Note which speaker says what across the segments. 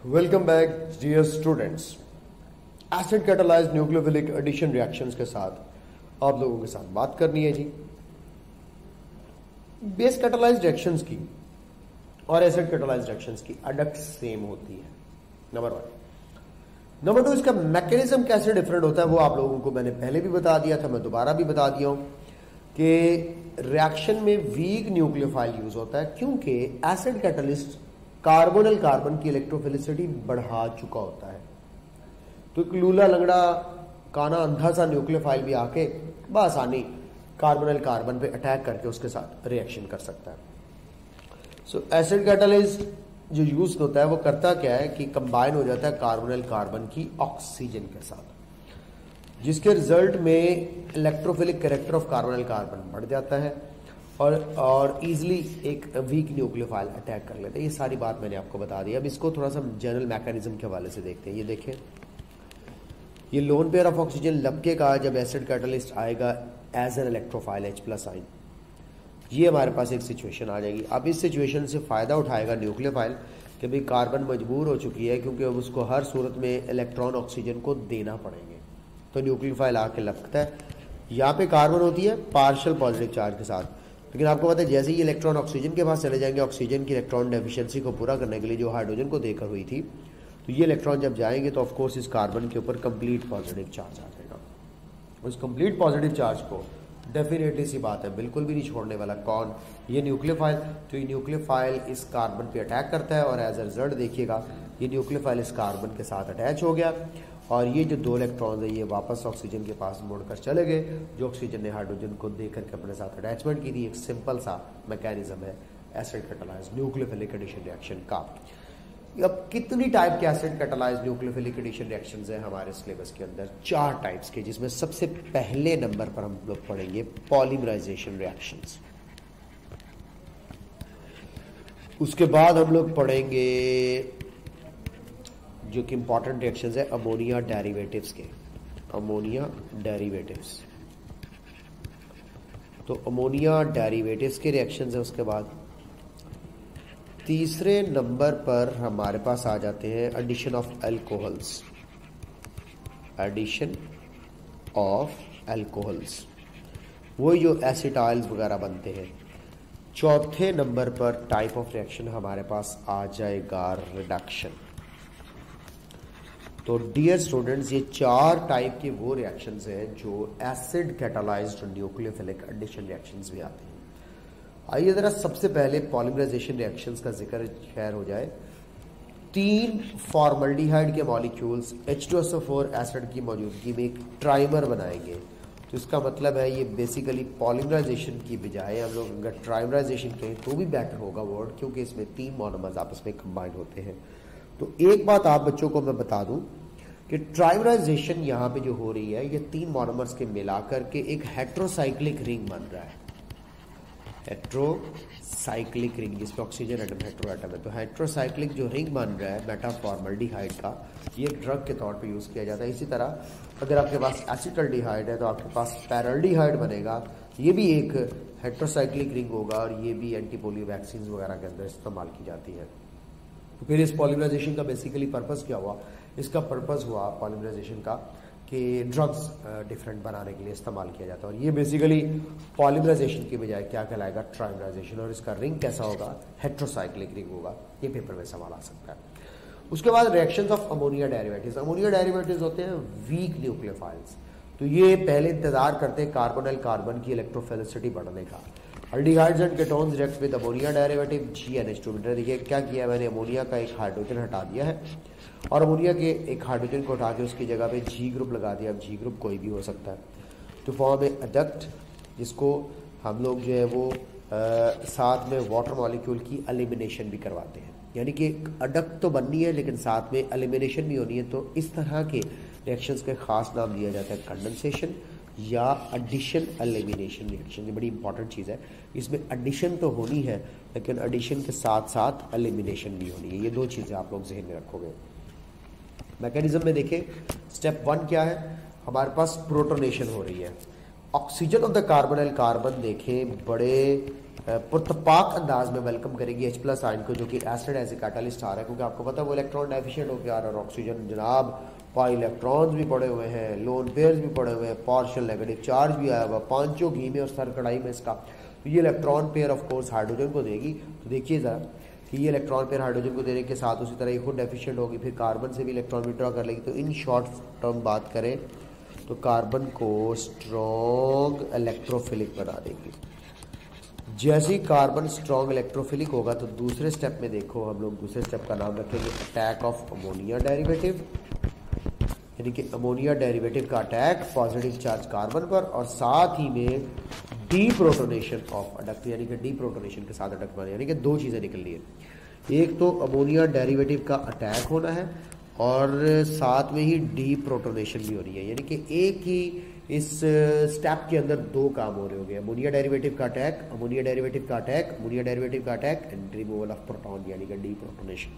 Speaker 1: Welcome back dear students. Acid catalysed nucleophilic addition reactions के साथ आप लोगों के साथ बात करनी है जी। बेस कैटालाइज्ड रिएक्शंस की और एसिड कैटालाइज्ड रिएक्शंस की अडक्ट सेम होती है, नंबर 1। नंबर 2, इसका मैकेनिज्म कैसे डिफरेंट होता है वो आप लोगों को मैंने पहले भी बता दिया था, मैं दोबारा भी बता दिया हूं कि रिएक्शन में वीक न्यूक्लियोफाइल यूज होता है क्योंकि एसिड कैटलिस्ट कार्बोनल कार्बन की इलेक्ट्रोफिलिसिटी बढ़ा चुका होता है। तो एक लूला लंगड़ा काना अंधा सा न्यूक्लियोफाइल भी आके बआसानी कार्बोनल कार्बन पे अटैक करके उसके साथ रिएक्शन कर सकता है। सो एसिड कैटालिस्ट जो यूज होता है वो करता क्या है कि कंबाइन हो जाता है कार्बोनल कार्बन की ऑक्सीजन के साथ, जिसके रिजल्ट में इलेक्ट्रोफिलिक कैरेक्टर ऑफ कार्बोनल कार्बन बढ़ जाता है और इजीली एक वीक न्यूक्लियोफाइल अटैक कर लेते हैं। ये सारी बात मैंने आपको बता दी। अब इसको थोड़ा सा जनरल मैकेनिज्म के हवाले से देखते हैं। ये देखें, ये लोन पेयर ऑफ ऑक्सीजन लपकेगा जब एसिड कैटालिस्ट आएगा एज एन इलेक्ट्रोफाइल H+ आइन। ये हमारे पास एक सिचुएशन आ जाएगी। अब इस सिचुएशन से फायदा उठाएगा न्यूक्लियोफाइल कि भाई कार्बन मजबूर हो चुकी है क्योंकि अब उसको हर सूरत में इलेक्ट्रॉन ऑक्सीजन को देना पड़ेंगे, तो न्यूक्लियोफाइल आके लपकता है। यहाँ पे कार्बन होती है पार्शियल पॉजिटिव चार्ज के साथ, लेकिन आपको पता है जैसे ही इलेक्ट्रॉन ऑक्सीजन के पास चले जाएंगे, ऑक्सीजन की इलेक्ट्रॉन डेफिशिएंसी को पूरा करने के लिए जो हाइड्रोजन को देकर हुई थी, तो ये इलेक्ट्रॉन जब जाएंगे तो ऑफकोर्स इस कार्बन के ऊपर कंप्लीट पॉजिटिव चार्ज आ जाएगा। उस कंप्लीट पॉजिटिव चार्ज को डेफिनेटली सी बात है बिल्कुल भी नहीं छोड़ने वाला कौन, ये न्यूक्लियोफाइल। तो ये न्यूक्लियोफाइल इस कार्बन पे अटैक करता है और एज अ रिजल्ट देखिएगा ये न्यूक्लियोफाइल इस कार्बन के साथ अटैच हो गया और ये जो 2 इलेक्ट्रॉन है ये वापस ऑक्सीजन के पास मुड़कर चले गए, जो ऑक्सीजन ने हाइड्रोजन को देकर के अपने साथ अटैचमेंट की थी। एक सिंपल सा मैकेनिज्म है acid catalysed nucleophilic addition reaction का। अब कितनी टाइप के acid catalysed nucleophilic addition reactions हैं हमारे सिलेबस के अंदर? 4 टाइप्स के, जिसमें सबसे पहले नंबर पर हम लोग पढ़ेंगे पॉलीमराइजेशन रिएक्शंस। उसके बाद हम लोग पढ़ेंगे जो कि इंपॉर्टेंट रिएक्शंस है अमोनिया डेरिवेटिव्स के, अमोनिया डेरिवेटिव्स। तो अमोनिया डेरिवेटिव्स के रिएक्शंस है। उसके बाद तीसरे नंबर पर हमारे पास आ जाते हैं addition of alcohols, addition of alcohols, वो जो एसिटाइल्स वगैरह बनते हैं। चौथे नंबर पर टाइप ऑफ रिएक्शन हमारे पास आ जाएगा रिडक्शन। तो डियर स्टूडेंट्स, ये 4 टाइप के वो रिएक्शंस हैं जो acid catalysed nucleophilic addition reactions भी आते हैं। आइए जरा सबसे पहले पॉलीमराइजेशन रिएक्शंस का जिक्र खैर हो जाए। 3 फॉर्मल्डिहाइड के मॉलिक्यूल्स H2SO4 एसिड की मौजूदगी में एक ट्राइमर बनाएंगे। तो इसका मतलब है ये बेसिकली पॉलीमराइजेशन की बजाय हम लोग अगर ट्राइमराइजेशन कहें तो भी बेटर होगा वर्ड, क्योंकि इसमें 3 मोनोमर्स आपस में कंबाइन होते हैं। तो एक बात आप बच्चों को मैं बता दूं कि ट्राइमराइजेशन यहाँ पे जो हो रही है ये 3 मोनोमर्स के मिलाकर के एक हेट्रोसाइक्लिक रिंग बन रहा है। हेट्रोसाइक्लिक रिंग, जिसमें ऑक्सीजन एटम हेट्रो एटम है। तो हेट्रोसाइक्लिक जो रिंग बन रहा है मेटाफॉर्मल्डिहाइड का, ये एक ड्रग के तौर पे यूज किया जाता है। इसी तरह अगर आपके पास एसिटल्डिहाइड है तो आपके पास पैराल्डिहाइड बनेगा, ये भी एक हेट्रोसाइक्लिक रिंग होगा और ये भी एंटीपोलियो वैक्सीन वगैरह के अंदर इस्तेमाल की जाती है। तो फिर इस पॉलीमराइजेशन का बेसिकली पर्पस क्या हुआ? इसका पर्पस हुआ पॉलीमराइजेशन का कि ड्रग्स डिफरेंट बनाने के लिए इस्तेमाल किया जाता है। और ये बेसिकली पॉलीमराइजेशन की बजाय क्या कहलाएगा? ट्राइमराइजेशन। और इसका रिंग कैसा होगा? हेट्रोसाइक्लिक रिंग होगा। ये पेपर में सवाल आ सकता है। उसके बाद reactions of ammonia derivatives. Ammonia derivatives होते हैं वीक न्यूक्लियोफाइल्स। तो ये पहले इंतजार करते हैं कार्बोनल कार्बन की इलेक्ट्रोफिलिसिटी बढ़ने का। Aldehydes and ketones react with ammonia derivative GNH2। देखिए क्या किया मैंने, अमोनिया का एक हाइड्रोजन हटा दिया है और अमोनिया के एक हाइड्रोजन को उठा के उसकी जगह पे G ग्रुप लगा दिया। अब G ग्रुप कोई भी हो सकता है। तो फॉर्म है अडक्ट, जिसको हम लोग जो है वो साथ में वाटर मॉलिक्यूल की एलिमिनेशन भी करवाते हैं। यानी कि अडक्ट तो बननी है लेकिन साथ में एलिमिनेशन भी होनी है। तो इस तरह के रिएक्शंस का खास नाम दिया जाता है कंडेंसेशन या एडिशन एलिमिनेशन रिएक्शन। ये बड़ी इंपॉर्टेंट चीज़ है। इसमें एडिशन तो होनी है लेकिन एडिशन के साथ साथ एलिमिनेशन भी होनी है। ये 2 चीज़ें आप लोग जहन में रखोगे। मैकेनिज्म में देखें, स्टेप 1 क्या है? हमारे पास प्रोटोनेशन हो रही है। Oxygen of the carbonyl carbon देखें बड़े पुरतपाक अंदाज में वेलकम करेगी H प्लस आयन को, जो कि एसिड एज ए कैटलिस्ट आ रहा है, क्योंकि आपको पता है वो इलेक्ट्रॉन डेफिशिएंट होकर आ रहा है। ऑक्सीजन जनाब पाई इलेक्ट्रॉन्स भी पड़े हुए हैं, लोन पेयर्स भी पड़े हुए हैं, पार्शियल नेगेटिव चार्ज भी आया हुआ, पांचों घी में और सर कढ़ाई में इसका। तो ये electron pair of course hydrogen को देगी। तो देखिए ज़रा कि ये इलेक्ट्रॉन पेयर हाइड्रोजन को देने के साथ उसी तरह ये खुद डेफिशिएंट होगी, फिर कार्बन से भी इलेक्ट्रॉन विड्रॉ कर लेगी। तो इन शॉर्ट टर्म बात करें तो कार्बन को स्ट्रॉन्ग इलेक्ट्रोफिलिक बना देगी। जैसे ही कार्बन स्ट्रॉन्ग इलेक्ट्रोफिलिक होगा तो दूसरे स्टेप में देखो हम लोग दूसरे स्टेप का नाम रखेंगे अटैक ऑफ अमोनिया डेरिवेटिव, यानी कि अमोनिया डेरिवेटिव का अटैक पॉजिटिव चार्ज कार्बन पर, और साथ ही में डी प्रोटोनेशन ऑफ अडक्ट, यानी कि डी प्रोटोनेशन के साथ अडक्ट बने, यानी कि दो चीज़ें निकल रही है। एक तो अमोनिया डेरिवेटिव का अटैक होना है और साथ में ही डी प्रोटोनेशन भी हो रही है, यानी कि एक ही इस स्टेप के अंदर दो काम हो रहे होंगे। अमोनिया डेरिवेटिव का अटैक, अमोनिया डेरिवेटिव का अटैक, अमोनिया डेरिवेटिव का attack and removal of proton, यानी कि डी प्रोटोनेशन।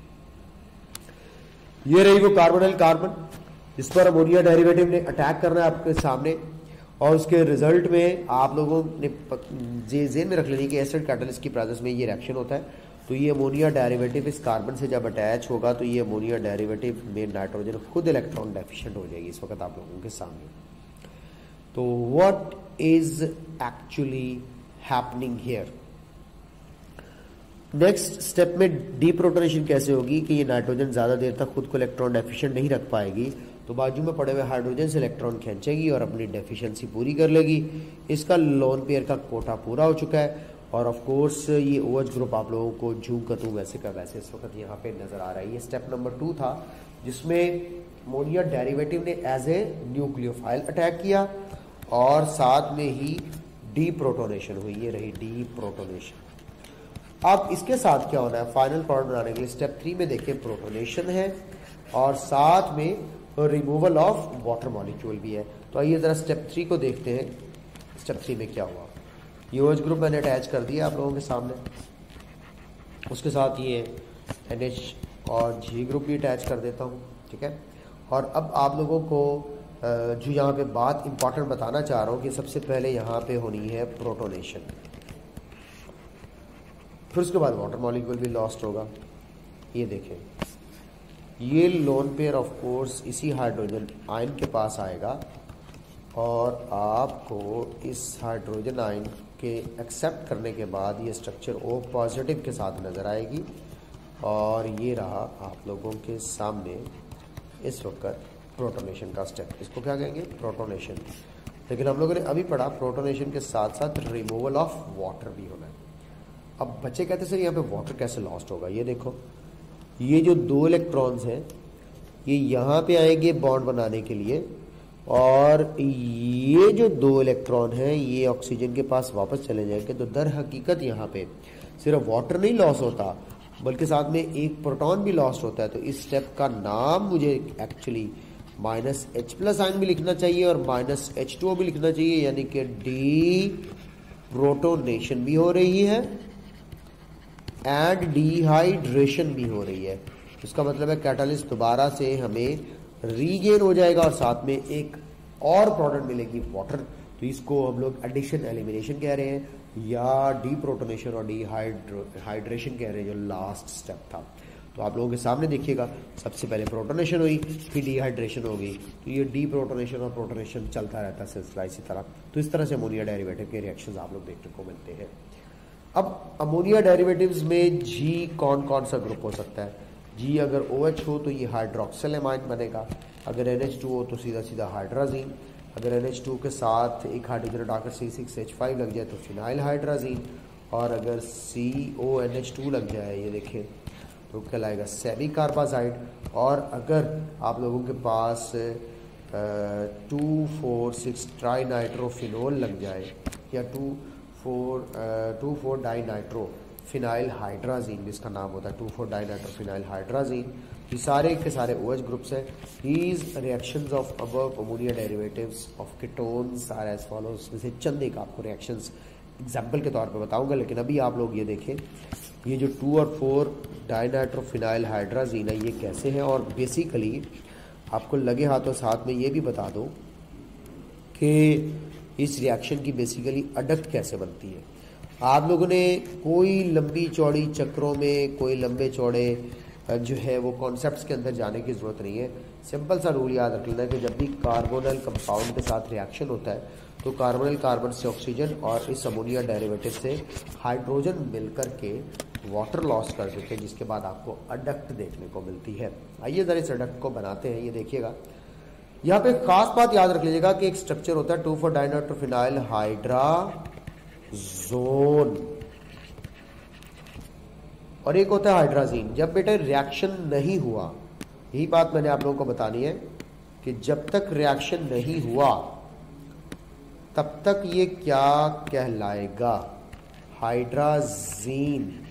Speaker 1: ये रही वो कार्बोनाइल कार्बन जिस पर अमोनिया डेरिवेटिव ने अटैक करना है आपके सामने, और उसके रिजल्ट में आप लोगों ने जेन में रख लेनी कि एसिड कैटलिस्ट की प्रेजेंस में ये रिएक्शन होता है। तो ये अमोनिया डेरिवेटिव इस कार्बन से जब अटैच होगा तो ये अमोनिया डेरिवेटिव में नाइट्रोजन खुद इलेक्ट्रॉन डेफिशिएंट हो जाएगी इस वक्त आप लोगों के सामने। तो what is actually happening here? Next step में डीप्रोटोनेशन कैसे होगी कि ये नाइट्रोजन ज्यादा देर तक खुद को इलेक्ट्रॉन डेफिशिएंट नहीं रख पाएगी, तो बाजू में पड़े हुए हाइड्रोजन से इलेक्ट्रॉन खींचेगी और अपनी डेफिशिएंसी पूरी कर लेगी। इसका लोन पेयर का कोटा पूरा हो चुका है, और ऑफ कोर्स ये OH ग्रुप आप लोगों को जूम कतू वैसे का वैसे इस वक्त यहाँ पे नजर आ रहा है। ये स्टेप नंबर 2 था जिसमें अमोनिया डेरिवेटिव ने एज ए न्यूक्लियोफाइल अटैक किया और साथ में ही डीप्रोटोनेशन हुई। ये रही डीप्रोटोनेशन। अब इसके साथ क्या होना है फाइनल प्रोडक्ट बनाने के लिए? स्टेप 3 में देखिए प्रोटोनेशन है और साथ में रिमूवल ऑफ वाटर मॉलिक्यूल भी है। तो आइए जरा स्टेप 3 को देखते हैं। स्टेप 3 में क्या हुआ? ये OH ग्रुप मैंने अटैच कर दिया आप लोगों के सामने, उसके साथ ये NH और G ग्रुप भी अटैच कर देता हूँ, ठीक है। और अब आप लोगों को जो यहाँ पे बात इंपॉर्टेंट बताना चाह रहा हूँ कि सबसे पहले यहाँ पे होनी है प्रोटोनेशन, फिर उसके बाद वाटर मॉलिक्यूल भी लॉस्ट होगा। ये देखें, ये लोन पेयर ऑफ कोर्स इसी हाइड्रोजन आयन के पास आएगा और आपको इस हाइड्रोजन आयन के एक्सेप्ट करने के बाद ये स्ट्रक्चर O पॉजिटिव के साथ नज़र आएगी। और ये रहा आप लोगों के सामने इस वक्त प्रोटोनेशन का स्टेप। इसको क्या कहेंगे? प्रोटोनेशन। लेकिन हम लोगों ने अभी पढ़ा प्रोटोनेशन के साथ साथ रिमूवल ऑफ वाटर भी होना है। अब बच्चे कहते सर यहाँ पे वाटर कैसे लॉस्ट होगा? ये देखो, ये जो 2 इलेक्ट्रॉन्स हैं ये यहाँ पे आएंगे बॉन्ड बनाने के लिए, और ये जो 2 इलेक्ट्रॉन हैं ये ऑक्सीजन के पास वापस चले जाएंगे। तो दर हकीकत यहाँ पे सिर्फ वाटर नहीं लॉस होता बल्कि साथ में एक प्रोटॉन भी लॉस्ट होता है। तो इस स्टेप का नाम मुझे एक्चुअली -H+ आयन भी लिखना चाहिए और -H2O भी लिखना चाहिए, यानी कि डी प्रोटोनेशन भी हो रही है एंड डिहाइड्रेशन भी हो रही है। इसका मतलब है कैटालिस्ट दोबारा से हमें रीगेन हो जाएगा और साथ में एक और प्रोडक्ट मिलेगी वाटर। तो इसको हम लोग एडिशन एलिमिनेशन कह रहे हैं या डीप्रोटोनेशन और डिहाइड्रेशन कह रहे हैं, जो लास्ट स्टेप था। तो आप लोगों के सामने देखिएगा, सबसे पहले प्रोटोनेशन हुई फिर डिहाइड्रेशन हो गई। तो ये डीप्रोटोनेशन और प्रोटोनेशन चलता रहता है सिलसिला इसी तरह। तो इस तरह से अमोनिया डेरिवेटिव के रिएक्शंस आप लोग देखने को मिलते हैं। अब अमोनिया डेरिवेटिव्स में G कौन कौन सा ग्रुप हो सकता है? G अगर OH हो तो ये हाइड्रोक्सिल एमाइन बनेगा, अगर NH2 हो तो सीधा सीधा हाइड्राजीन, अगर NH2 के साथ एक हाइड्रोजन हटाकर C6H5 लग जाए तो फिनाइल हाइड्राजीन, और अगर CONH2 लग जाए ये देखें तो कहलाएगा सेमी कार्बाजाइड। और अगर आप लोगों के पास 2,4,6 ट्राइनाइट्रोफिनोल लग जाए या 2,4 डाइनाइट्रो फिनाइल हाइड्राजीन जिसका नाम होता है 2,4 डाइनाइट्रो फिनाइल हाइड्राजीन, ये सारे के सारे OH ग्रुप्स हैं। These reactions of above ammonia derivatives of ketones are as follows. जैसे चंद एक आपको रिएक्शंस एग्जाम्पल के तौर पे बताऊंगा, लेकिन अभी आप लोग ये देखें, ये जो 2 और 4 डाइनाइट्रो फिनाइल हाइड्राजीन है ये कैसे हैं। और बेसिकली आपको लगे हाथों साथ में ये भी बता दो कि इस रिएक्शन की बेसिकली अडक्ट कैसे बनती है। आप लोगों ने कोई लंबी चौड़ी चक्रों में, कोई लंबे चौड़े जो है वो कॉन्सेप्ट्स के अंदर जाने की ज़रूरत नहीं है। सिंपल सा रूल याद रख लेना कि जब भी कार्बोनल कंपाउंड के साथ रिएक्शन होता है तो कार्बोनल कार्बन से ऑक्सीजन और इस अमोनिया डेरिवेटिव से हाइड्रोजन मिलकर के वाटर लॉस कर देते हैं, जिसके बाद आपको अडक्ट देखने को मिलती है। आइए जरा इस अडक्ट को बनाते हैं। ये देखिएगा, यहाँ पे खास बात याद रख लीजिएगा कि एक स्ट्रक्चर होता है 2,4-डाइनाइट्रोफिनाइल हाइड्राजोन और एक होता है हाइड्राजीन। जब बेटा रिएक्शन नहीं हुआ, यही बात मैंने आप लोगों को बतानी है कि जब तक रिएक्शन नहीं हुआ तब तक ये क्या कहलाएगा, हाइड्राजीन।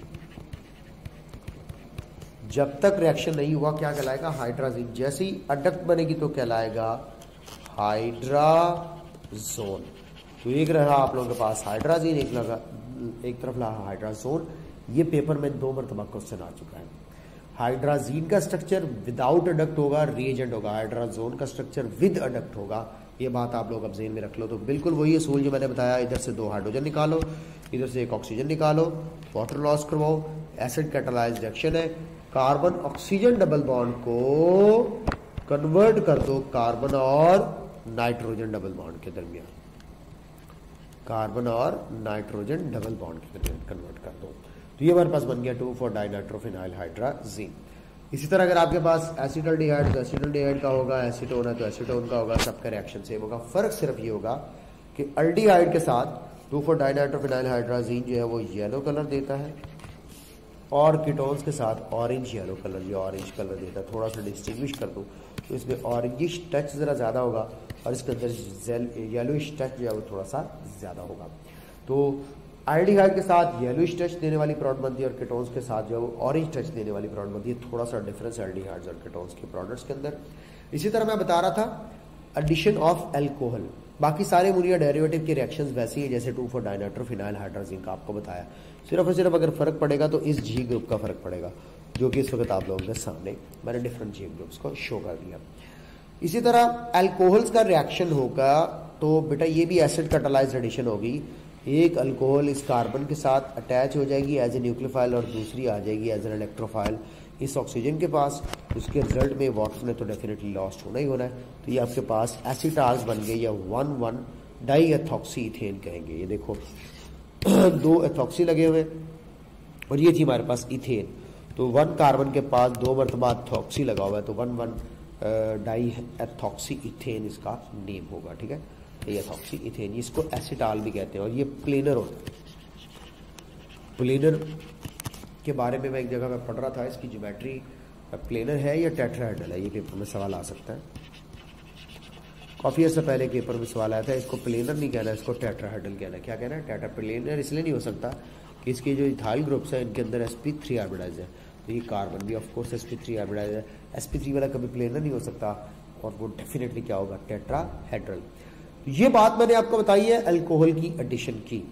Speaker 1: जब तक रिएक्शन नहीं हुआ क्या कहलाएगा, हाइड्राजीन। जैसे ही अडक्ट बनेगी तो कहलाएगा हाइड्राजोन। तो एक रहा आप लोगों के पास हाइड्राजीन, एक तरफ रहा हाइड्राजोन। ये पेपर में 2 मरतबा क्वेश्चन आ चुका है। हाइड्राजीन का स्ट्रक्चर विदाउट अडक्ट होगा, रिएजेंट होगा। हाइड्राजोन का स्ट्रक्चर विद अडक्ट होगा। ये बात आप लोग अब ज़हन में रख लो। तो बिल्कुल वही असूल जो मैंने बताया, इधर से 2 हाइड्रोजन निकालो, इधर से 1 ऑक्सीजन निकालो, वाटर लॉस करवाओ, एसिड कैटालाइज्ड रिएक्शन है। कार्बन ऑक्सीजन डबल बॉन्ड को कन्वर्ट कर दो कार्बन और नाइट्रोजन डबल बॉन्ड के दरमियान, कार्बन और नाइट्रोजन डबल बॉन्ड के दरमियान कन्वर्ट कर दो। तो ये हमारे पास बन गया 2,4-डाइनाइट्रोफिनाइल हाइड्राजीन। इसी तरह अगर आपके पास एसिटल्डिहाइड तो एसिटल्डिहाइड का होगा, एसीटोन है तो एसीटोन का होगा, सबका रिएक्शन सेम होगा। फर्क सिर्फ ये होगा कि अल्डिहाइड के साथ 2,4-डाइनाइट्रोफिनाइल हाइड्राजीन जो है वो येलो कलर देता है और कीटोन्स के साथ ऑरेंज येलो कलर या ऑरेंज कलर देता है। थोड़ा सा डिस्टिंग्विश कर दूं तो इसमें ऑरेंजिश टच ज़रा ज़्यादा होगा और इसके अंदर येलोइश टच जो है वो थोड़ा सा ज़्यादा होगा। तो आल्डिहाइड के साथ येलोइश टच देने वाली प्रोडक्ट बनती है और कीटोन्स के साथ जो है वो ऑरेंज टच देने वाली प्रोडक्ट बनती है। थोड़ा सा डिफरेंस एल्डिहाइड्स और कीटोन्स के प्रोडक्ट्स के अंदर। इसी तरह मैं बता रहा था एडिशन ऑफ एल्कोहल। बाकी सारे अमोनिया डेरिवेटिव के रिएक्शंस वैसे ही जैसे 2,4-डाइनाइट्रोफिनाइल हाइड्राजीन का आपको बताया। सिर्फ और सिर्फ अगर फर्क पड़ेगा तो इस जी ग्रुप का फर्क पड़ेगा, जो कि इस वक्त आप लोगों के सामने मैंने डिफरेंट जी ग्रुप्स को शो कर दिया। इसी तरह अल्कोहल्स का रिएक्शन होगा तो बेटा ये भी एसिड कैटालाइज्ड एडिशन होगी। एक अल्कोहल इस कार्बन के साथ अटैच हो जाएगी एज ए न्यूक्लियोफाइल और दूसरी आ जाएगी एज एन इलेक्ट्रोफाइल इस ऑक्सीजन के पास। उसके रिजल्ट में वाटर ने तो डेफिनेटली लॉस्ट होना ही होना है। तो ये आपके पास एसिटाल्स बन गए या 1,1-डाईएथॉक्सी इथेन कहेंगे। ये देखो 2 एथॉक्सी लगे हुए और ये थी हमारे पास इथेन। तो 1 कार्बन के पास 2 मरतबा एथॉक्सी लगा हुआ है तो 1,1-डाईएथॉक्सी इथेन इसका नेम होगा। ठीक है, ये एथॉक्सी इथेन, इसको एसिटाल भी कहते हैं और ये प्लेनर होता है। प्लेनर के बारे में मैं एक जगह पे पढ़ रहा था, इसकी ज्योमेट्री प्लेनर है या टेट्राहेड्रल है, ये पेपर में सवाल आ सकता है। काफ़ी अर्सा पहले पेपर में सवाल आया था, इसको प्लेनर नहीं कहना, इसको टेट्राहेड्रल कहना है। क्या कहना है, टेट्रा। प्लेनर इसलिए नहीं हो सकता कि इसके जो इथाइल ग्रुप्स हैं इनके अंदर sp3 हाइब्रिडाइज है, तो ये कार्बन भी ऑफकोर्स sp3 हाइब्रिडाइज है। sp3 वाला कभी प्लेनर नहीं हो सकता और वो डेफिनेटली क्या होगा, टेट्राहेड्रल। ये बात मैंने आपको बताई है अल्कोहल की एडिशन की।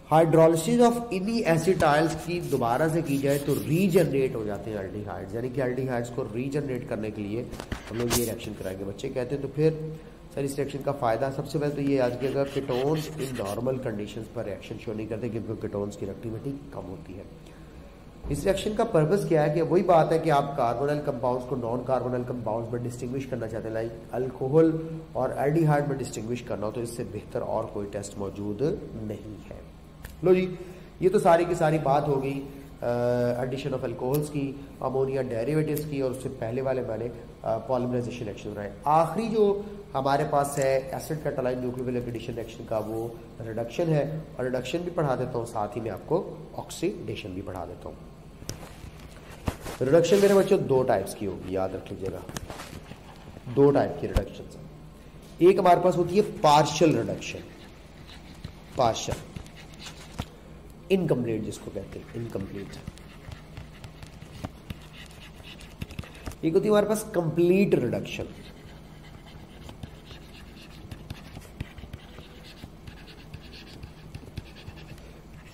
Speaker 1: हाइड्रोलिसिस ऑफ इन्हीं एसिटाइल्स की दोबारा से की जाए तो रीजनरेट हो जाते हैं एल्डिहाइड्स, यानी कि एल्डिहाइड्स को रीजनरेट करने के लिए हम लोग ये रिएक्शन कराएंगे। बच्चे कहते हैं तो फिर सर इस रिएक्शन का फायदा, सबसे पहले तो ये याद कीजिएगा कीटोन्स इन नॉर्मल कंडीशंस पर रिएक्शन शो नहीं करते क्योंकि कीटोन्स की रिएक्टिविटी कम होती है। इस रिएक्शन का पर्पस क्या है कि वही बात है कि आप कार्बोनल कंपाउंड्स को नॉन कार्बोनल कंपाउंड्स में डिस्टिंग्विश करना चाहते हैं, लाइक अल्कोहल और एल्डिहाइड में डिस्टिंग्विश करना हो, तो इससे बेहतर और कोई टेस्ट मौजूद नहीं है। लो जी, ये तो सारी की सारी बात हो गई एडिशन ऑफ अल्कोहल्स की, अमोनिया डेरिवेटिव्स की, और उससे पहले वाले मैंने पॉलिमराइजेशन रिएक्शन बनाए। आखिरी जो हमारे पास है acid catalysed nucleophilic addition reaction का, वो रिडक्शन है, और रिडक्शन भी पढ़ा देता हूँ, साथ ही मैं आपको ऑक्सीडेशन भी पढ़ा देता हूँ। रिडक्शन मेरे बच्चों 2 टाइप्स की होगी, याद रख लीजिएगा। 2 टाइप की रिडक्शन। एक हमारे पास होती है पार्शियल रिडक्शन, पार्शियल इनकम्प्लीट जिसको कहते हैं, इनकम्प्लीट। एक होती है हमारे पास कंप्लीट रिडक्शन।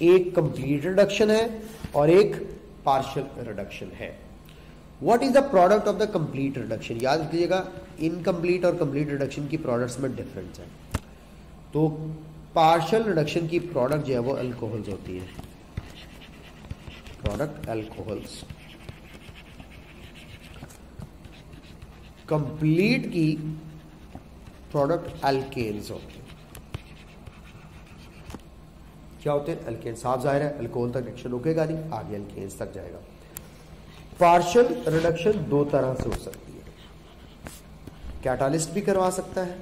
Speaker 1: एक कंप्लीट रिडक्शन है और एक पार्शियल रिडक्शन है। What is the product of the complete reduction? याद रखिएगा, इनकम्प्लीट और कंप्लीट रिडक्शन की प्रोडक्ट्स में डिफरेंस है। तो पार्शियल रिडक्शन की प्रोडक्ट जो है वो अल्कोहल्स होती है, प्रोडक्ट अल्कोहल्स। कंप्लीट की प्रोडक्ट अल्केन्स होते हैं। क्या होते हैं? अल्केन। साफ जाहिर है अल्कोहल तक रिएक्शन रुकेगा नहीं, आगे अल्केन्स तक जाएगा। पार्शियल रिडक्शन दो तरह से हो सकती है, कैटालिस्ट भी करवा सकता है,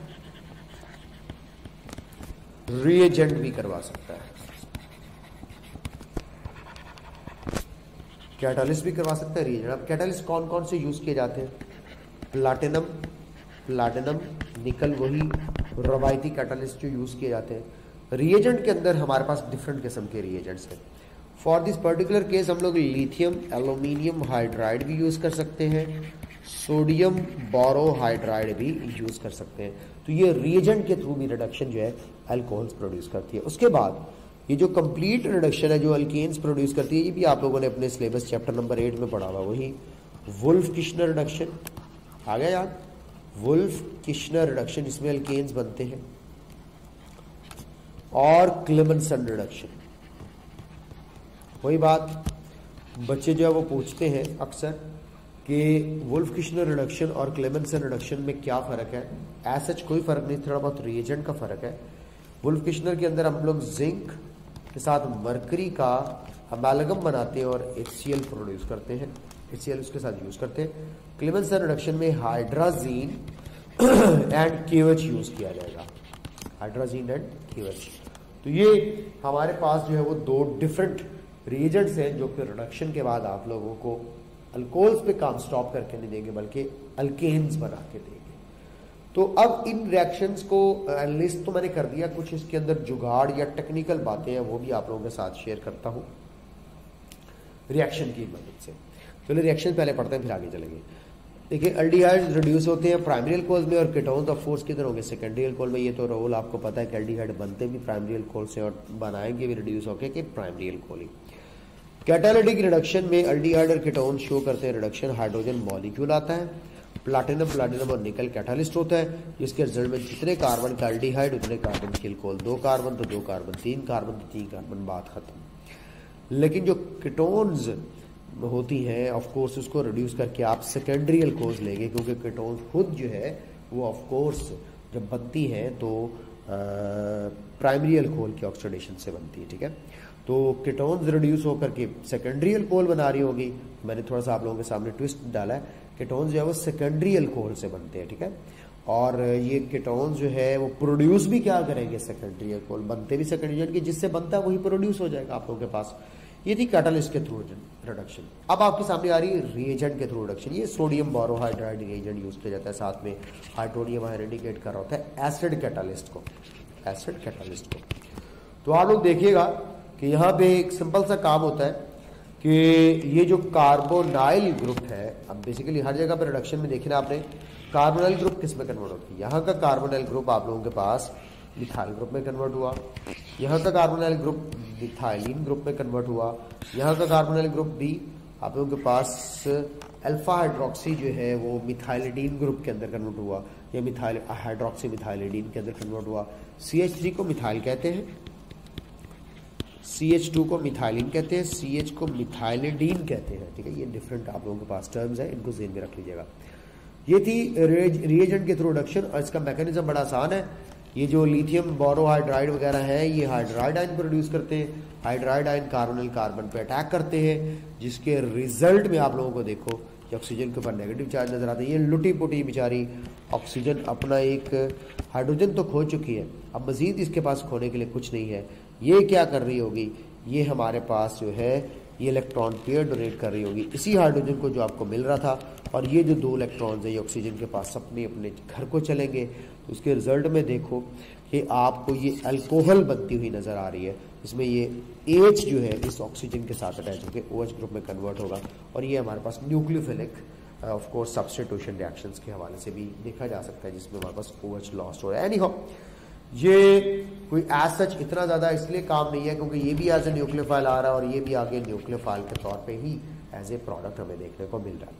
Speaker 1: रिएजेंट भी करवा सकता है। कैटालिस्ट भी करवा सकता है, रिएजेंट। अब कैटालिस्ट कौन कौन से यूज किए जाते हैं? प्लाटिनम, निकल, वही रवायती कैटालिस्ट जो यूज किए जाते हैं। रिएजेंट के अंदर हमारे पास डिफरेंट किस्म के रिएजेंट्स हैं। फॉर दिस पर्टिकुलर केस हम लोग लिथियम एल्यूमिनियम हाइड्राइड भी यूज कर सकते हैं, सोडियम बोरोहाइड्राइड भी यूज कर सकते हैं। तो ये रिएजेंट के थ्रू भी रिडक्शन जो है अल्कोहल्स प्रोड्यूस करती है। उसके बाद ये जो कंप्लीट रिडक्शन है जो अल्केन्स प्रोड्यूस करती है, ये भी आप लोगों ने अपने सिलेबस चैप्टर नंबर 8 में पढ़ा हुआ, वही वुल्फ किश्नर रिडक्शन आ गया याद, वुल्फ किश्नर रिडक्शन, इसमें अल्केन्स बनते हैं, और क्लेमेंसन रिडक्शन। वही बात बच्चे जो है वो पूछते हैं अक्सर कि वुल्फ किश्नर रिडक्शन और क्लेमेंसन रिडक्शन में क्या फ़र्क है। ऐसा कोई फ़र्क नहीं, थोड़ा बहुत रिएजेंट का फ़र्क है। वुल्फ किश्नर के अंदर हम लोग जिंक के साथ मरकरी का अमेलगम बनाते हैं और HCl प्रोड्यूस करते हैं, HCl उसके साथ यूज़ करते हैं। क्लेमेंसन रिडक्शन में हाइड्राजीन एंड KOH यूज़ किया जाएगा, हाइड्राजीन एंड KOH। तो ये हमारे पास जो है वो दो डिफरेंट रिएजेंट्स हैं जो कि रिडक्शन के बाद आप लोगों को अल्कोहल्स पे काम स्टॉप करके नहीं देंगे बल्कि अल्केन्स बना के देंगे। तो अब इन रिएक्शंस को लिस्ट तो मैंने कर दिया, कुछ इसके अंदर जुगाड़ या टेक्निकल बातें हैं वो भी आप लोगों के साथ शेयर करता हूं रिएक्शन की मदद से। चलो रिएक्शन पहले पढ़ते हैं फिर आगे चलेंगे। देखिए एल्डिहाइड रिड्यूस होते हैं प्राइमरी अल्कोहल में और कीटोन्स ऑफ कोर्स किधर होंगे? सेकेंडरी अल्कोहल में। ये तो रोल आपको पता है कि एल्डिहाइड बनते भी प्राइमरी अल्कोहल से और बनाएंगे भी रिड्यूस होकर कि प्राइमरी अल्कोहल ही। कैटालिटिक रिडक्शन में एल्डिहाइड और कीटोन शो करते हैं रिडक्शन, हाइड्रोजन मॉलिक्यूल आता है, प्लाटिनम और निकल कैटालिस्ट होता है, जिसके रिजल्ट में जितने कार्बन का एल्डिहाइड उतने कार्बन की अल्कोहल, 2 कार्बन तो 2 कार्बन, 3 कार्बन तो 3 कार्बन, बात खत्म। लेकिन जो कीटोन्स होती हैं ऑफ कोर्स उसको रिड्यूस करके आप सेकेंडरी अल्कोहल्स लेंगे, क्योंकि कीटोन्स खुद जो है वो ऑफ कोर्स जब बनती है तो प्राइमरी अल्कोहल की ऑक्सीडेशन से बनती है, ठीक है। तो कीटोन्स रिड्यूस होकर के सेकेंडरी अल्कोहल बना रही होगी। मैंने थोड़ा सा आप लोगों के सामने ट्विस्ट डाला है, कीटोन्स जो है वो सेकेंडरी अल्कोहल से बनते हैं, ठीक है। और ये कीटोन्स जो है वो प्रोड्यूस भी क्या करेंगे? सेकेंडरी अल्कोहल, बनते भी सेकेंडरी, यानी कि जिससे बनता है वही प्रोड्यूस हो जाएगा आप लोगों के पास। ये थी कैटालिस्ट के थ्रू रिडक्शन। अब आपके सामने आ रही है रिएजेंट के थ्रू रिडक्शन। ये सोडियम बोरोहाइड्राइड रिएजेंट यूज किया जाता है, साथ में हाइड्रोनियम आयन इंडिकेट कर रहा होता है एसिड कैटालिस्ट को, एसिड कैटालिस्ट को। तो आप लोग देखिएगा कि यहाँ पे एक सिंपल सा काम होता है कि ये जो कार्बोनाइल ग्रुप है, अब बेसिकली हर जगह पर रिडक्शन में देखना आपने कार्बोनाइल ग्रुप किस में कन्वर्ट होती है। यहाँ का कार्बोनाइल ग्रुप आप लोगों के पास मिथाइल ग्रुप में कन्वर्ट हुआ, यहाँ का कार्बोनाइल ग्रुप मिथाइलिन ग्रुप में कन्वर्ट हुआ, यहाँ का कार्बोनाइल ग्रुप भी आप लोगों के पास अल्फा हाइड्रोक्सी जो है वो मिथाइलिडीन ग्रुप के अंदर कन्वर्ट हुआ, या मिथाइल हाइड्रोक्सी मिथाइलिडीन के अंदर कन्वर्ट हुआ। CH3 को मिथाइल कहते हैं, CH2 को मिथाइलिन कहते हैं, CH को मिथाइलिडीन कहते हैं, ठीक है। ये डिफरेंट आप लोगों के पास टर्म्स है, इनको ज़हन में रख लीजिएगा। ये थी रिएजेंट के थ्रू रिडक्शन और इसका मैकेनिज्म बड़ा आसान है। ये जो लिथियम बोरोहाइड्राइड वगैरह है ये हाइड्राइड आयन प्रोड्यूस करते हैं, हाइड्राइड आयन कार्बोनिल कार्बन पे अटैक करते हैं, जिसके रिजल्ट में आप लोगों को देखो कि ऑक्सीजन के ऊपर नेगेटिव चार्ज नजर आता है। ये लुटी पुटी बेचारी ऑक्सीजन अपना एक हाइड्रोजन तो खो चुकी है, अब मजीद इसके पास खोने के लिए कुछ नहीं है। ये क्या कर रही होगी? ये हमारे पास जो है ये इलेक्ट्रॉन पेयर डोनेट कर रही होगी इसी हाइड्रोजन को जो आपको मिल रहा था, और ये जो 2 इलेक्ट्रॉन्स है ये ऑक्सीजन के पास अपने अपने घर को चलेंगे। तो उसके रिजल्ट में देखो कि आपको ये अल्कोहल बनती हुई नजर आ रही है, इसमें ये H जो है इस ऑक्सीजन के साथ अटैच होकर OH ग्रुप में कन्वर्ट होगा, और ये हमारे पास nucleophilic of course substitution reactions के हवाले से भी देखा जा सकता है, जिसमें हमारे पास OH लॉस्ट हो रहा है। एनीहाउ ये कोई एज सच इतना ज्यादा इसलिए काम नहीं है क्योंकि ये भी एज ए न्यूक्लियोफाइल आ रहा है और ये भी आगे न्यूक्लियोफाइल के तौर पे ही एज ए प्रोडक्ट हमें देखने को मिल रहा है।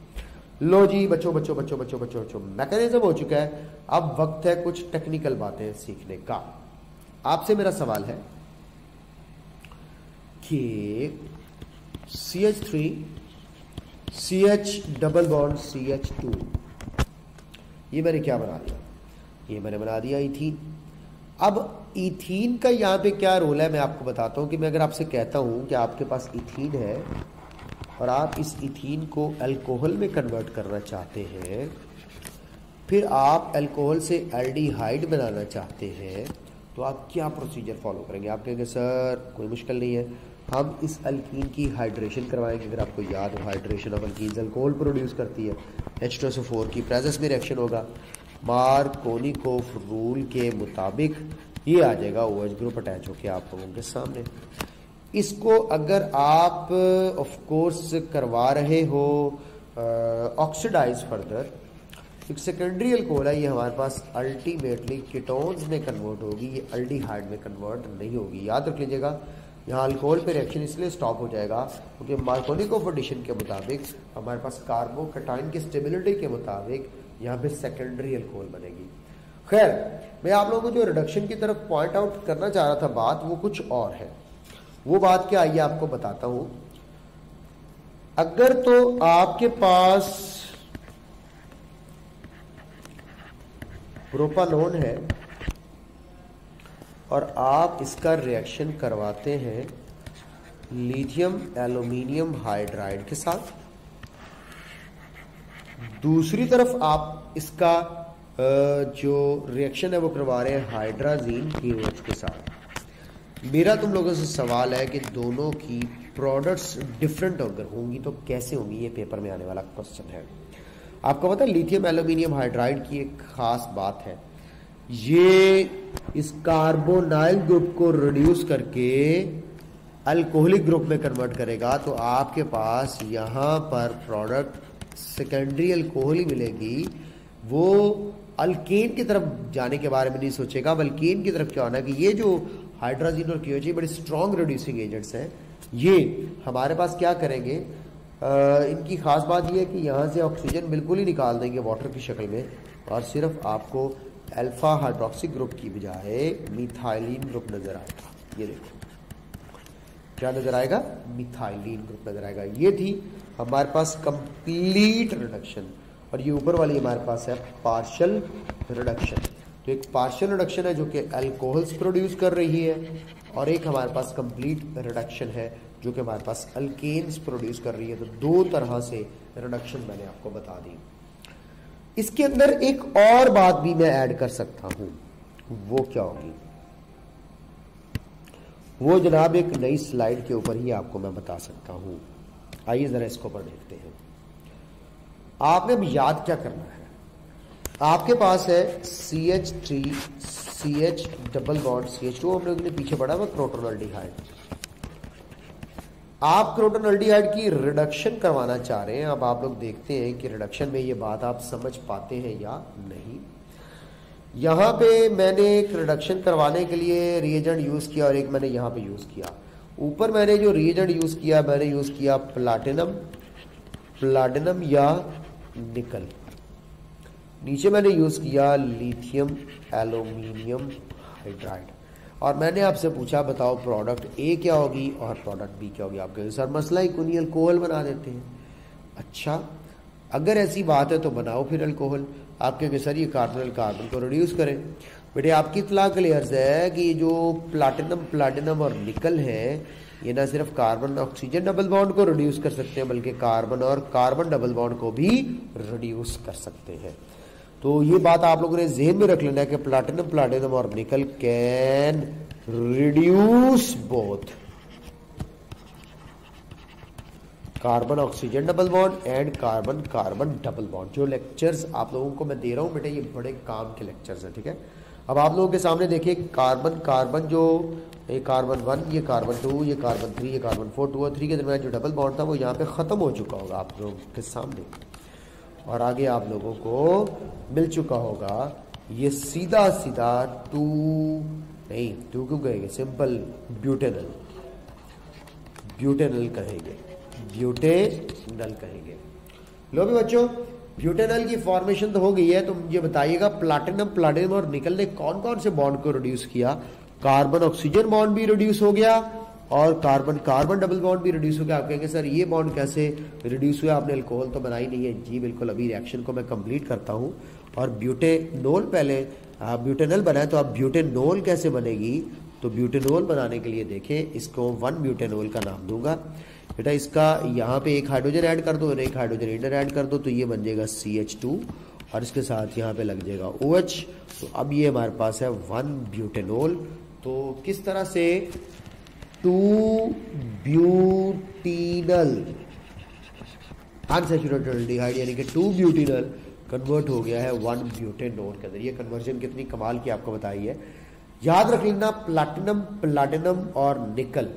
Speaker 1: लो जी बच्चों बच्चों बच्चों बच्चों बच्चों बच्चों मैकेनिज्म हो चुका है, अब वक्त है कुछ टेक्निकल बातें सीखने का। आपसे मेरा सवाल है कि CH3 CH double bond CH2, ये मैंने क्या बना दिया, ये मैंने बना दिया इथीन। अब इथीन का यहाँ पे क्या रोल है मैं आपको बताता हूँ कि मैं अगर आपसे कहता हूँ कि आपके पास इथीन है और आप इस इथीन को अल्कोहल में कन्वर्ट करना चाहते हैं, फिर आप अल्कोहल से एल्डिहाइड बनाना चाहते हैं, तो आप क्या प्रोसीजर फॉलो करेंगे? आप कहेंगे सर कोई मुश्किल नहीं है, हम इस अल्कीन की हाइड्रेशन करवाएंगे। अगर आपको याद हो, hydration of alkenes alcohol produce करती है, H2SO4 की प्रेजेंस में रिएक्शन होगा, मार्कोनिकोफ रूल के मुताबिक ये आ जाएगा OH ग्रुप अटैच होकर आप लोगों के सामने। इसको अगर आप ऑफ कोर्स करवा रहे हो ऑक्सीडाइज फर्दर, एक सेकेंडरी अल्कोहल है, ये हमारे पास अल्टीमेटली कीटोन्स में कन्वर्ट होगी, ये एल्डिहाइड में कन्वर्ट नहीं होगी। याद रख लीजिएगा, यहाँ अल्कोहल पे रिएक्शन इसलिए स्टॉप हो जाएगा क्योंकि मार्कोनिकोफ एडिशन के मुताबिक हमारे पास कार्बोकैटायन की स्टेबिलिटी के मुताबिक यहाँ पे सेकेंडरी अल्कोहल बनेगी। खैर, मैं आप लोगों को जो रिडक्शन की तरफ पॉइंट आउट करना चाह रहा था बात, वो कुछ और है। वो बात क्या, आइए आपको बताता हूं। अगर तो आपके पास प्रोपानोन है और आप इसका रिएक्शन करवाते हैं लिथियम एल्यूमिनियम हाइड्राइड के साथ, दूसरी तरफ आप इसका जो रिएक्शन है वो करवा रहे हैं हाइड्राजीन KOH के साथ। मेरा तुम लोगों से सवाल है कि दोनों की प्रोडक्ट्स डिफरेंट अगर होंगी तो कैसे होंगी, ये पेपर में आने वाला क्वेश्चन है। आपको पता है लिथियम एल्यूमिनियम हाइड्राइड की एक खास बात है, ये इस कार्बोनाइल ग्रुप को रिड्यूस करके अल्कोहलिक ग्रुप में कन्वर्ट करेगा, तो आपके पास यहां पर प्रोडक्ट सेकेंडरी अल्कोहल ही मिलेगी। वो अल्केन की तरफ जाने के बारे में नहीं सोचेगा, बल्कि अल्केन की तरफ क्या होना है कि ये जो हाइड्रोजन और KOH बड़े स्ट्रॉन्ग रिड्यूसिंग एजेंट्स हैं, ये हमारे पास क्या करेंगे, इनकी खास बात ये है कि यहाँ से ऑक्सीजन बिल्कुल ही निकाल देंगे वाटर की शक्ल में, और सिर्फ आपको अल्फा हाइड्रोक्सी ग्रुप की बजाय मिथाइलिन ग्रुप नजर आएगा। ये देखो क्या नजर आएगा, मिथाइलिन ग्रुप नजर आएगा। ये थी हमारे पास कंप्लीट रिडक्शन, और ये ऊपर वाली हमारे पास है पार्शियल रिडक्शन। तो एक पार्शियल रिडक्शन है जो कि अल्कोहल्स प्रोड्यूस कर रही है, और एक हमारे पास कंप्लीट रिडक्शन है जो कि हमारे पास अल्केन्स प्रोड्यूस कर रही है। तो दो तरह से रिडक्शन मैंने आपको बता दी। इसके अंदर एक और बात भी मैं ऐड कर सकता हूं, वो क्या होगी, वो जनाब एक नई स्लाइड के ऊपर ही आपको मैं बता सकता हूं। आइए जरा इसको पर देखते हैं। आपने अब याद क्या करना है, आपके पास है CH3 CH double bond CH2, हम लोगों ने पीछे पढ़ा हुआ क्रोटोनल्डिहाइड। आप क्रोटोनल्डिहाइड की रिडक्शन करवाना चाह रहे हैं। अब आप लोग देखते हैं कि रिडक्शन में ये बात आप समझ पाते हैं या नहीं। यहां पे मैंने एक रिडक्शन करवाने के लिए रिएजेंट यूज किया और एक मैंने यहां पे यूज किया। ऊपर मैंने जो रिएजेंट यूज किया, मैंने यूज किया प्लाटिनम या निकल, नीचे मैंने यूज किया लिथियम एल्यूमिनियम हाइड्राइड। और मैंने आपसे पूछा बताओ प्रोडक्ट ए क्या होगी और प्रोडक्ट बी क्या होगी। आप कहेंगे सर मसला ही कोई, अल्कोहल बना देते हैं। अच्छा, अगर ऐसी बात है तो बनाओ फिर अल्कोहल। आप कहेंगे सर ये कार्बन को रिड्यूस करें। बेटे आपकी इतला क्लियर्स है कि जो प्लाटिनम और निकल है, ये ना सिर्फ कार्बन ऑक्सीजन डबल बॉन्ड को रिड्यूस कर सकते हैं, बल्कि कार्बन और कार्बन डबल बॉन्ड को भी रिड्यूस कर सकते हैं। तो ये बात आप लोगों ने ज़हन में रख लेना है कि प्लाटिनम और निकल can reduce both carbon oxygen double bond and carbon carbon double bond. जो लेक्चर्स आप लोगों को मैं दे रहा हूं बेटे, ये बड़े काम के लेक्चर्स हैं, ठीक है। अब आप लोगों के सामने देखिए कार्बन जो ये कार्बन 1, ये कार्बन 2, ये कार्बन 3, ये कार्बन 4, 2 और 3 के दरमियान जो डबल बॉन्ड था वो यहाँ पे ख़त्म हो चुका होगा आप लोगों के सामने, और आगे आप लोगों को मिल चुका होगा ये सीधा 2 नहीं, 2 क्यों कहेंगे, सिंपल ब्यूटेनल कहेंगे। लो भी बच्चों, ब्यूटेनल की फॉर्मेशन तो हो गई है। तो मुझे बताइएगा प्लाटिनम और निकल ने कौन कौन से बॉन्ड को रिड्यूस किया, कार्बन ऑक्सीजन बॉन्ड भी रिड्यूस हो गया और कार्बन कार्बन डबल बॉन्ड भी रिड्यूस हो गया। आप कहेंगे सर ये बॉन्ड कैसे रिड्यूस हुआ, आपने अल्कोहल तो बनाई नहीं है। जी बिल्कुल, अभी रिएक्शन को मैं कंप्लीट करता हूं। और ब्यूटेनोल पहले ब्यूटेनल बना है, तो आप ब्यूटेनोल कैसे बनेगी, तो ब्यूटेनोल बनाने के लिए देखें, इसको 1 ब्यूटेनोल का नाम दूंगा बेटा। इसका यहाँ पे एक हाइड्रोजन ऐड कर दो और एक हाइड्रोजन इधर ऐड कर दो, तो ये बन जाएगा CH2 और इसके साथ यहाँ पे लग जाएगा OH। तो अब ये हमारे पास है 1 ब्यूटेनोल। तो किस तरह से 2 ब्यूटीनल अनसैचुरेटेड एल्डिहाइड यानी कि 2 ब्यूटीनल कन्वर्ट हो गया है 1 ब्यूटेनोल के अंदर। ये कन्वर्जन कितनी कमाल की आपको बताई है। याद रख लेना, प्लैटिनम और निकल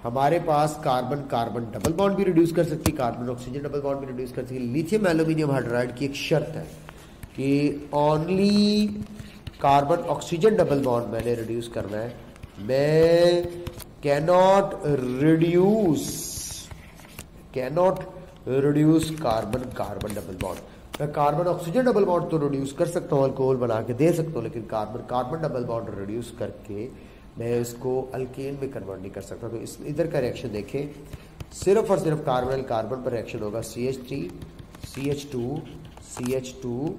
Speaker 1: हमारे पास कार्बन कार्बन डबल बॉन्ड भी रिड्यूस कर सकती है, कार्बन ऑक्सीजन डबल बॉन्ड भी रिड्यूस कर सकती है। लिथियम एल्यूमिनियम हाइड्राइड की एक शर्त है कि only carbon oxygen double bond मैंने रिड्यूस करना है। मैं cannot reduce carbon carbon double bond. मैं कार्बन ऑक्सीजन डबल बॉन्ड तो रिड्यूस कर सकता हूँ, अल्कोहल बना के दे सकता हूँ, लेकिन carbon carbon double bond reduce करके मैं इसको अल्केन में कन्वर्ट नहीं कर सकता। तो इस इधर का रिएक्शन देखें, सिर्फ और सिर्फ कार्बन कार्बन पर रिएक्शन होगा, CH3 CH2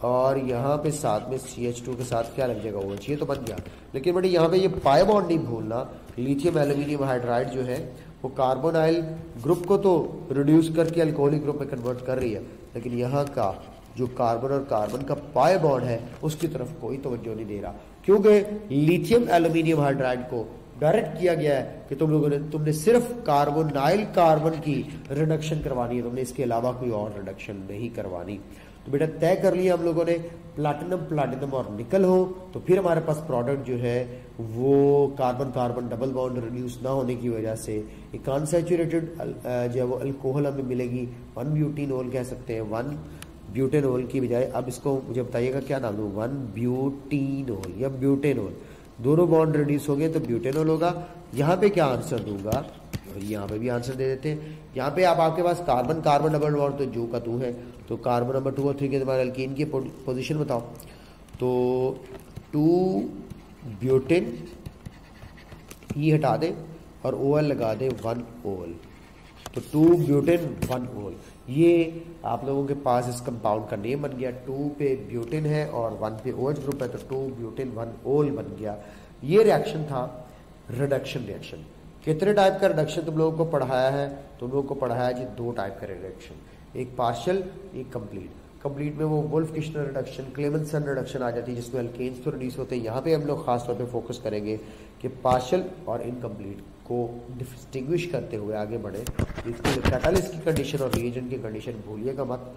Speaker 1: और यहाँ पे साथ में CH2 के साथ क्या लग जाएगा OH। ये तो बन गया, लेकिन बेटे यहाँ पे ये पाई बॉन्ड नहीं भूलना। लिथियम एल्यूमिनियम हाइड्राइड जो है वो कार्बोनाइल ग्रुप को तो रिड्यूस करके अल्कोहलिक ग्रुप में कन्वर्ट कर रही है, लेकिन यहाँ का जो कार्बन और कार्बन का पाई बॉन्ड है उसकी तरफ कोई तवज्जो नहीं दे रहा, क्योंकि लिथियम एल्यूमिनियम हाइड्राइड को डायरेक्ट किया गया है कि तुमने सिर्फ कार्बोनाइल कार्बन की रिडक्शन करवानी है, तुमने इसके अलावा कोई और रिडक्शन नहीं करवानी। तो बेटा तय कर लिया हम लोगों ने, प्लैटिनम और निकल हो तो फिर हमारे पास प्रोडक्ट जो है वो carbon carbon double bond reduce ना होने की वजह से एक अनसैचुरेटेड जो है वो अल्कोहल हमें मिलेगी। 1 ब्यूटीनोल कह सकते हैं, 1 ब्यूटेनोल की बजाय। अब इसको मुझे बताइएगा क्या नाम दूं, 1 ब्यूटीनोल या ब्यूटेनोल, दोनों बॉन्ड रिड्यूस हो गए तो ब्यूटेनोल होगा। यहाँ पे क्या आंसर दूंगा, और यहाँ पे भी आंसर दे देते हैं। यहाँ पे आपके पास कार्बन कार्बन डबल बॉन्ड तो जो का तू है, तो कार्बन नंबर 2 और 3 के तुम्हारे अल्कीन की पोजीशन बताओ। तो 2 ब्यूटेन ई हटा दे और OL लगा दे 1 OL, तो 2 ब्यूटेन 1 OL। ये आप लोगों के पास इस कंपाउंड का नेम बन गया। 2 पे ब्यूटेन है और 1 पे OH ग्रुप है, तो 2 ब्यूटेन 1 OL बन गया। ये रिएक्शन था रिडक्शन रिएक्शन। कितने टाइप का रिडक्शन तुम लोगों को पढ़ाया है, तुम लोगों को पढ़ाया जी 2 टाइप का रिडक्शन, एक पार्शियल एक कंप्लीट। कंप्लीट में वो Wolff Kishner reduction, Clemmensen reduction आ जाती है जिसमें अल्केन्स तो रिड्यूस होते हैं। यहाँ पे हम लोग खास तौर पे फोकस करेंगे कि पार्शियल और इनकम्प्लीट को डिस्टिंग्विश करते हुए आगे बढ़े। इसके कैटालिस्ट की कंडीशन और रिएजेंट की कंडीशन भूलिएगा मत,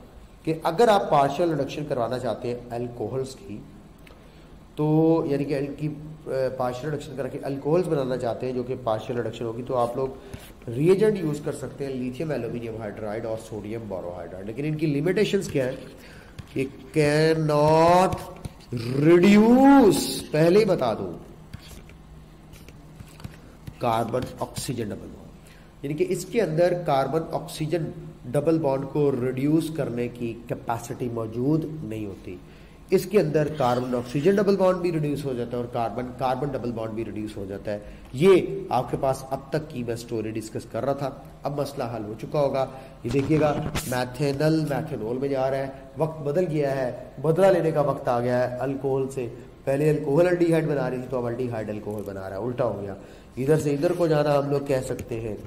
Speaker 1: कि अगर आप पार्शियल रिडक्शन करवाना चाहते हैं अल्कोहल्स की, तो यानी कि पार्शियल रिडक्शन करके अल्कोहल्स बनाना चाहते हैं जो कि पार्शियल रिडक्शन होगी, तो आप लोग रिएजेंट यूज कर सकते हैं लिथियम एल्यूमिनियम हाइड्राइड और सोडियम बोरोहाइड्राइड। लेकिन इनकी लिमिटेशंस क्या है, ये कैन नॉट रिड्यूस, पहले ही बता दूं, कार्बन ऑक्सीजन डबल बॉन्ड, यानी कि इसके अंदर कार्बन ऑक्सीजन डबल बॉन्ड को रिड्यूस करने की कैपेसिटी मौजूद नहीं होती। इसके अंदर कार्बन ऑक्सीजन डबल बॉन्ड भी रिड्यूस हो जाता है और कार्बन कार्बन डबल बॉन्ड भी रिड्यूस हो जाता है। ये आपके पास अब तक की मैं स्टोरी डिस्कस कर रहा था, अब मसला हल हो चुका होगा। ये देखिएगा मैथेनल मैथेनोल में जा रहा है, वक्त बदल गया है, बदला लेने का वक्त आ गया है। अल्कोहल से पहले अल्कोहल अल्डिहाइड बना रही थी, तो अब अल्डिहाइड अल्कोहल बना रहा है, उल्टा हो गया। इधर से इधर को जाना हम लोग कह सकते हैं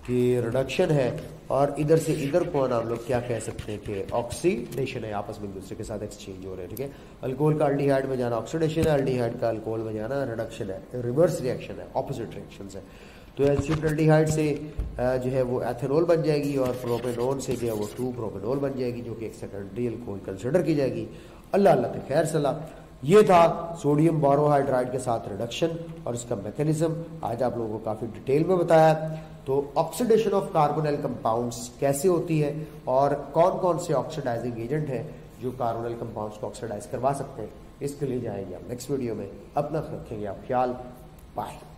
Speaker 1: कि रिडक्शन है, और इधर से इधर को आना हम लोग क्या कह सकते हैं कि ऑक्सीडेशन है, आपस में एक दूसरे के साथ एक्सचेंज हो रहे हैं। ठीक है, अल्कोहल का अल्डिहाइड में जाना ऑक्सीडेशन है, अल्डिहाइड का अल्कोहल में जाना रिडक्शन है, रिवर्स रिएक्शन है, ऑपोजिट रिएक्शन है। तो एसिटाल्डिहाइड से जो है वो एथेनॉल बन जाएगी और प्रोपेनॉल से जो है वो 2 प्रोपेनॉल बन जाएगी, जो कि एक सेकेंडरी अल्कोहल कंसिडर की जाएगी। अल्लाह अल्लाह पे खैर सलाह। ये था सोडियम बोरोहाइड्राइड के साथ रिडक्शन और इसका मैकेनिज्म आज आप लोगों को काफी डिटेल में बताया। तो ऑक्सीडेशन ऑफ कार्बोनिल कंपाउंड्स कैसे होती है और कौन कौन से ऑक्सीडाइजिंग एजेंट हैं जो कार्बोनिल कंपाउंड्स को ऑक्सीडाइज करवा सकते हैं, इसके लिए जाएंगे आप नेक्स्ट वीडियो में। अपना रखेंगे आप ख्याल, बाय।